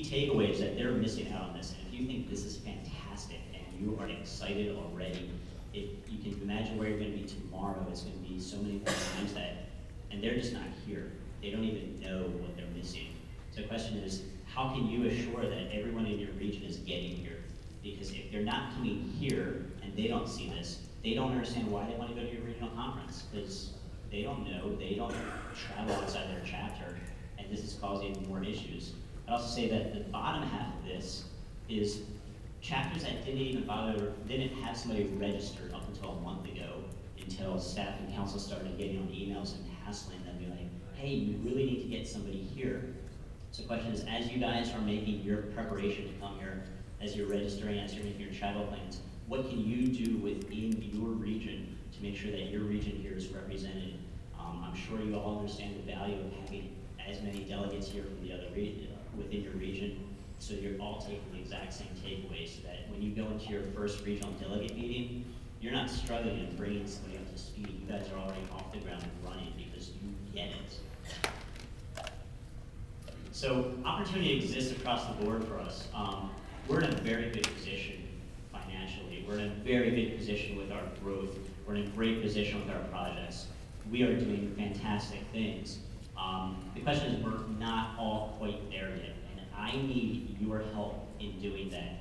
key takeaway is that they're missing out on this. And if you think this is fantastic and you are excited already, if you can imagine where you're going to be tomorrow, it's going to be so many more times that, and they're just not here. They don't even know what they're missing. So the question is, how can you assure that everyone in your region is getting here? Because if they're not coming here and they don't see this, they don't understand why they want to go to your regional conference, because they don't know, they don't travel outside their chapter, and this is causing more issues. I'd also say that the bottom half of this is chapters that didn't have somebody registered up until a month ago, until staff and council started getting on emails and hassling them, be like, hey, you really need to get somebody here. So the question is, as you guys are making your preparation to come here, as you're registering, as you're making your travel plans, what can you do within your region to make sure that your region here is represented? I'm sure you all understand the value of having as many delegates here from the other within your region, so you're all taking the exact same takeaways, so that when you go into your first regional delegate meeting, you're not struggling and bringing somebody up to speed. You guys are already off the ground and running because you get it. So opportunity exists across the board for us. We're in a very good position financially. We're in a very good position with our growth. We're in a great position with our projects. We are doing fantastic things. The question is, we're not all quite there yet, and I need your help in doing that.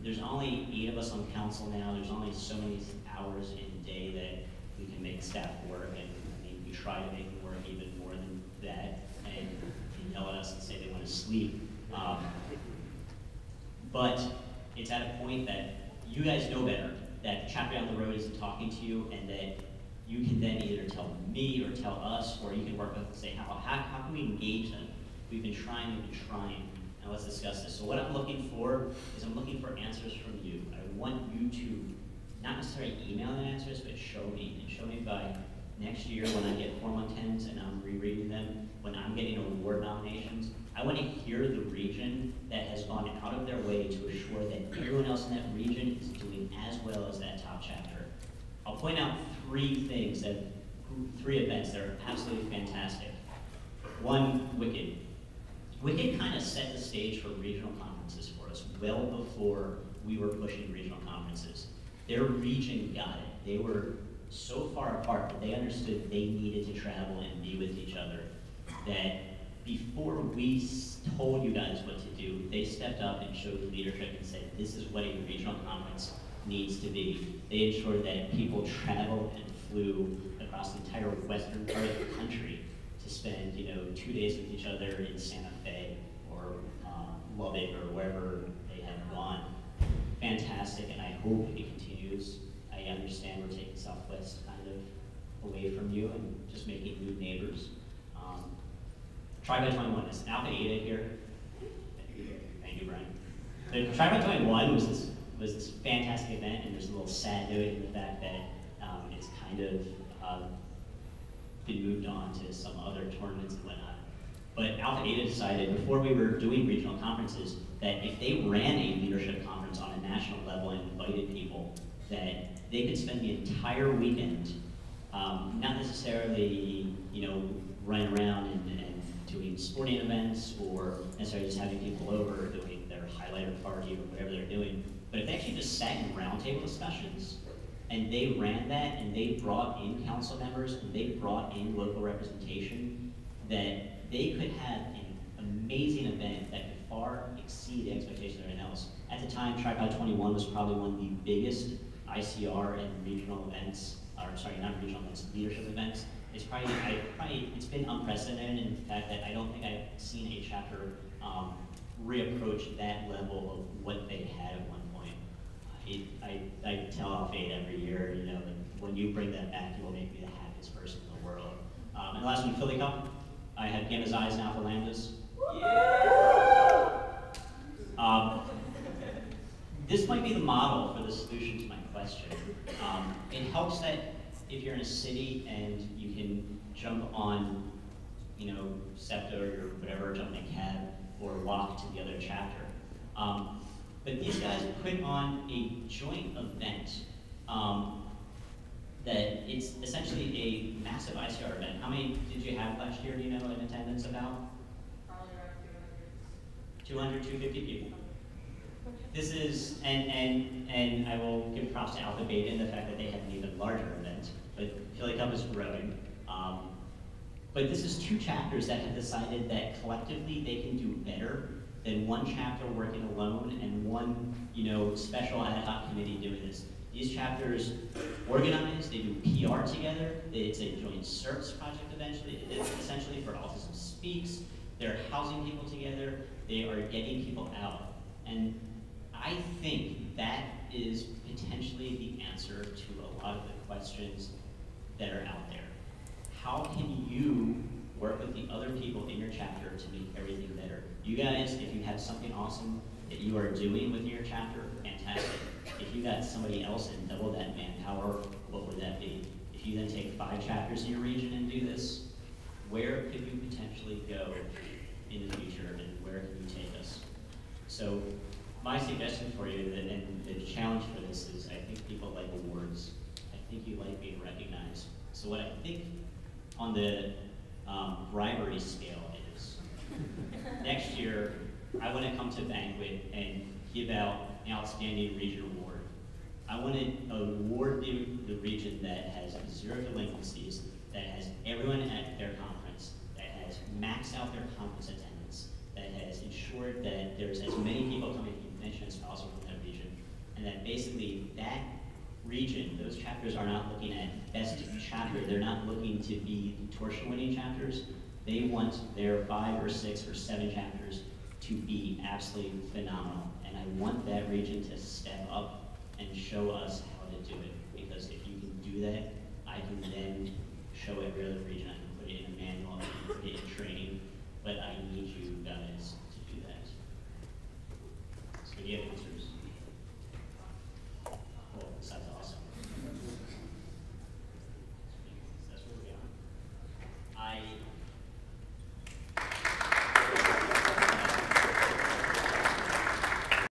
There's only 8 of us on council now. There's only so many hours in a day that we can make staff work, and I mean, we try to make them work even more than that, and they yell at us and say they want to sleep. But it's at a point that you guys know better, that the chapter down the road isn't talking to you, and that you can then either tell me or tell us, or you can work with and say, how can we engage them? We've been trying, and let's discuss this. So what I'm looking for is I'm looking for answers from you. I want you to not necessarily email the answers, but show me, and show me by next year when I get Form 110s and I'm rereading them, when I'm getting award nominations. I want to hear the region that has gone out of their way to assure that everyone else in that region is doing as well as that top chapter. I'll point out 3 things, 3 events that are absolutely fantastic. One, Wicked. Wicked kind of set the stage for regional conferences for us well before we were pushing regional conferences. Their region got it. They were so far apart that they understood they needed to travel and be with each other, that before we told you guys what to do, they stepped up and showed leadership and said, this is what a regional conference needs to be. They ensured that people traveled and flew across the entire western part of the country to spend, 2 days with each other in Santa Fe or Lubbock or wherever they have gone. Fantastic, and I hope it continues. I understand we're taking Southwest kind of away from you and just making new neighbors. Try by 21 is Alpha Eta here. Thank you, Brian. The Try by 21 was this fantastic event, and there's a little sad note in the fact that it's kind of been moved on to some other tournaments and whatnot. But Alpha Eta decided, before we were doing regional conferences, that if they ran a leadership conference on a national level and invited people, that they could spend the entire weekend, not necessarily, running around and doing sporting events or necessarily just having people over doing their highlighter party or whatever they're doing, but if they actually just sat in roundtable discussions and they ran that and they brought in council members and they brought in local representation, that they could have an amazing event that could far exceed the expectations of everyone else. At the time, Tripod 21 was probably one of the biggest ICR and regional events, or sorry, not regional events, leadership events. It's it's been unprecedented in the fact that I don't think I've seen a chapter reapproach that level of what they had at one point. I tell Alpha Eta every year, when you bring that back, you will make me the happiest person in the world. And the last one, Philly Cup. I have Gamma Zi's and Alpha Lambdas. Yeah! This might be the model for the solution to my question. It helps that if you're in a city and you can jump on, SEPTA or whatever, jump in a cab or walk to the other chapter. But these guys put on a joint event that it's essentially a massive ICR event. How many did you have last year, in attendance about? Probably around 200, 250 people. This is, and I will give props to Alpha Beta in the fact that they had an even larger event, but Philly Cup is growing. But this is 2 chapters that have decided that collectively they can do better than one chapter working alone and one, special ad hoc committee doing this. These chapters organize, they do PR together, it's a joint service project essentially for Autism Speaks. They're housing people together, they are getting people out. And I think that is potentially the answer to a lot of the questions that are out there. How can you work with the other people in your chapter to make everything better? You guys, if you have something awesome that you are doing within your chapter, fantastic. If you got somebody else and double that manpower, what would that be? If you then take 5 chapters in your region and do this, where could you potentially go in the future, and where can you take us? So my suggestion for you, and the challenge for this is, I think people like awards. I think you like being recognized. So what I think on the bribery scale is, next year, I want to come to a banquet and give out an outstanding region award. I want to award the region that has 0 delinquencies, that has everyone at their conference, that has maxed out their conference attendance, that has ensured that there's as many people coming to the convention as possible from that region, and that basically that region, those chapters are not looking at best chapter, they're not looking to be torsion winning chapters. They want their 5 or 6 or 7 chapters to be absolutely phenomenal. And I want that region to step up and show us how to do it. Because if you can do that, I can then show every other region. I can put it in a manual, I can put it in training, but I need you guys